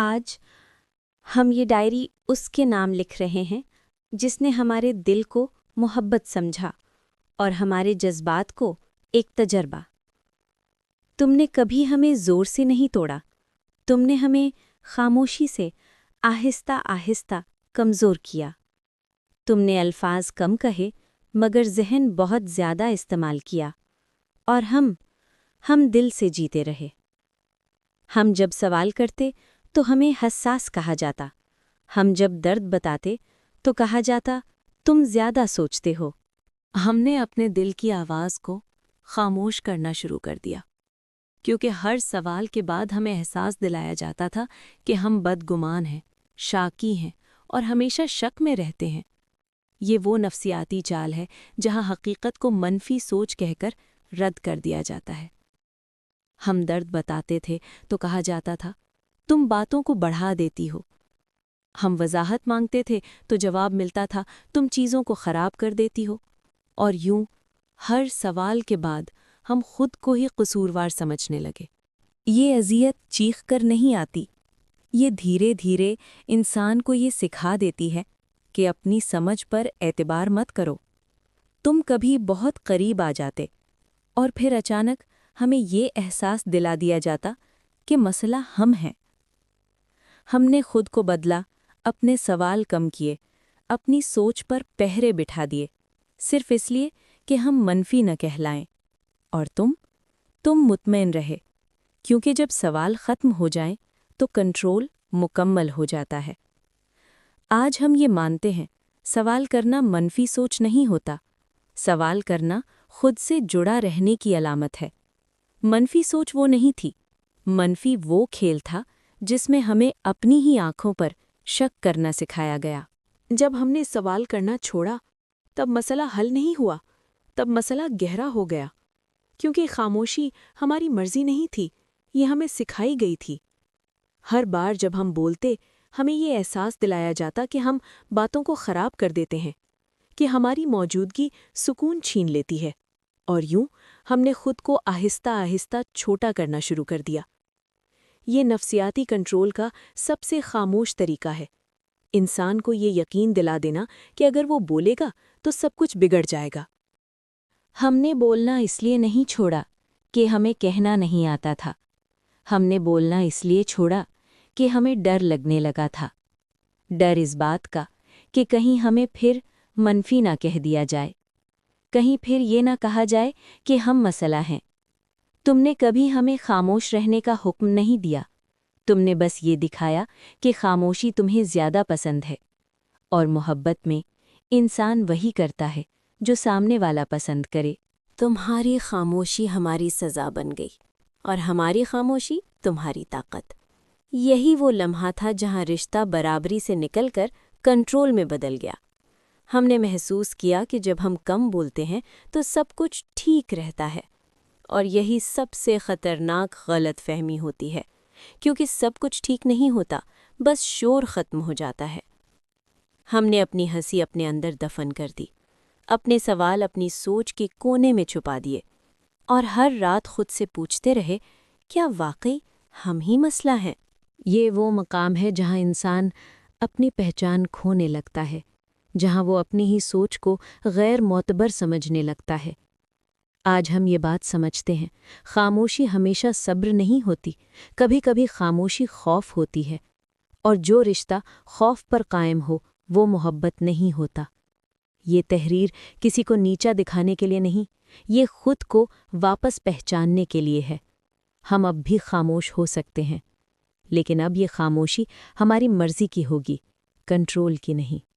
آج ہم یہ ڈائری اس کے نام لکھ رہے ہیں جس نے ہمارے دل کو محبت سمجھا اور ہمارے جذبات کو ایک تجربہ۔ تم نے کبھی ہمیں زور سے نہیں توڑا، تم نے ہمیں خاموشی سے آہستہ آہستہ کمزور کیا۔ تم نے الفاظ کم کہے مگر ذہن بہت زیادہ استعمال کیا، اور ہم دل سے جیتے رہے۔ ہم جب سوال کرتے تو ہمیں حساس کہا جاتا، ہم جب درد بتاتے تو کہا جاتا تم زیادہ سوچتے ہو۔ ہم نے اپنے دل کی آواز کو خاموش کرنا شروع کر دیا، کیونکہ ہر سوال کے بعد ہمیں احساس دلایا جاتا تھا کہ ہم بدگمان ہیں، شاکی ہیں اور ہمیشہ شک میں رہتے ہیں۔ یہ وہ نفسیاتی چال ہے جہاں حقیقت کو منفی سوچ کہہ کر رد کر دیا جاتا ہے۔ ہم درد بتاتے تھے تو کہا جاتا تھا تم باتوں کو بڑھا دیتی ہو۔ ہم وضاحت مانگتے تھے تو جواب ملتا تھا تم چیزوں کو خراب کر دیتی ہو، اور یوں ہر سوال کے بعد ہم خود کو ہی قصوروار سمجھنے لگے۔ یہ اذیت چیخ کر نہیں آتی، یہ دھیرے دھیرے انسان کو یہ سکھا دیتی ہے کہ اپنی سمجھ پر اعتبار مت کرو۔ تم کبھی بہت قریب آ جاتے اور پھر اچانک ہمیں یہ احساس دلا دیا جاتا کہ مسئلہ ہم ہیں۔ ہم نے خود کو بدلا، اپنے سوال کم کیے، اپنی سوچ پر پہرے بٹھا دیے، صرف اس لیے کہ ہم منفی نہ کہلائیں۔ اور تم مطمئن رہے، کیونکہ جب سوال ختم ہو جائیں تو کنٹرول مکمل ہو جاتا ہے۔ آج ہم یہ مانتے ہیں سوال کرنا منفی سوچ نہیں ہوتا، سوال کرنا خود سے جڑا رہنے کی علامت ہے۔ منفی سوچ وہ نہیں تھی، منفی وہ کھیل تھا جس میں ہمیں اپنی ہی آنکھوں پر شک کرنا سکھایا گیا۔ جب ہم نے سوال کرنا چھوڑا تب مسئلہ حل نہیں ہوا، تب مسئلہ گہرا ہو گیا، کیونکہ خاموشی ہماری مرضی نہیں تھی، یہ ہمیں سکھائی گئی تھی۔ ہر بار جب ہم بولتے ہمیں یہ احساس دلایا جاتا کہ ہم باتوں کو خراب کر دیتے ہیں، کہ ہماری موجودگی سکون چھین لیتی ہے، اور یوں ہم نے خود کو آہستہ آہستہ چھوٹا کرنا شروع کر دیا۔ یہ نفسیاتی کنٹرول کا سب سے خاموش طریقہ ہے، انسان کو یہ یقین دلا دینا کہ اگر وہ بولے گا تو سب کچھ بگڑ جائے گا۔ ہم نے بولنا اس لیے نہیں چھوڑا کہ ہمیں کہنا نہیں آتا تھا، ہم نے بولنا اس لیے چھوڑا کہ ہمیں ڈر لگنے لگا تھا۔ ڈر اس بات کا کہ کہیں ہمیں پھر منفی نہ کہہ دیا جائے، کہیں پھر یہ نہ کہا جائے کہ ہم مسئلہ ہیں۔ تم نے کبھی ہمیں خاموش رہنے کا حکم نہیں دیا، تم نے بس یہ دکھایا کہ خاموشی تمہیں زیادہ پسند ہے، اور محبت میں انسان وہی کرتا ہے جو سامنے والا پسند کرے۔ تمہاری خاموشی ہماری سزا بن گئی، اور ہماری خاموشی تمہاری طاقت۔ یہی وہ لمحہ تھا جہاں رشتہ برابری سے نکل کر کنٹرول میں بدل گیا۔ ہم نے محسوس کیا کہ جب ہم کم بولتے ہیں تو سب کچھ ٹھیک رہتا ہے، اور یہی سب سے خطرناک غلط فہمی ہوتی ہے، کیونکہ سب کچھ ٹھیک نہیں ہوتا، بس شور ختم ہو جاتا ہے۔ ہم نے اپنی ہنسی اپنے اندر دفن کر دی، اپنے سوال اپنی سوچ کے کونے میں چھپا دیے، اور ہر رات خود سے پوچھتے رہے کیا واقعی ہم ہی مسئلہ ہیں؟ یہ وہ مقام ہے جہاں انسان اپنی پہچان کھونے لگتا ہے، جہاں وہ اپنی ہی سوچ کو غیر معتبر سمجھنے لگتا ہے۔ آج ہم یہ بات سمجھتے ہیں، خاموشی ہمیشہ صبر نہیں ہوتی، کبھی کبھی خاموشی خوف ہوتی ہے، اور جو رشتہ خوف پر قائم ہو وہ محبت نہیں ہوتا۔ یہ تحریر کسی کو نیچا دکھانے کے لیے نہیں، یہ خود کو واپس پہچاننے کے لیے ہے۔ ہم اب بھی خاموش ہو سکتے ہیں، لیکن اب یہ خاموشی ہماری مرضی کی ہوگی، کنٹرول کی نہیں۔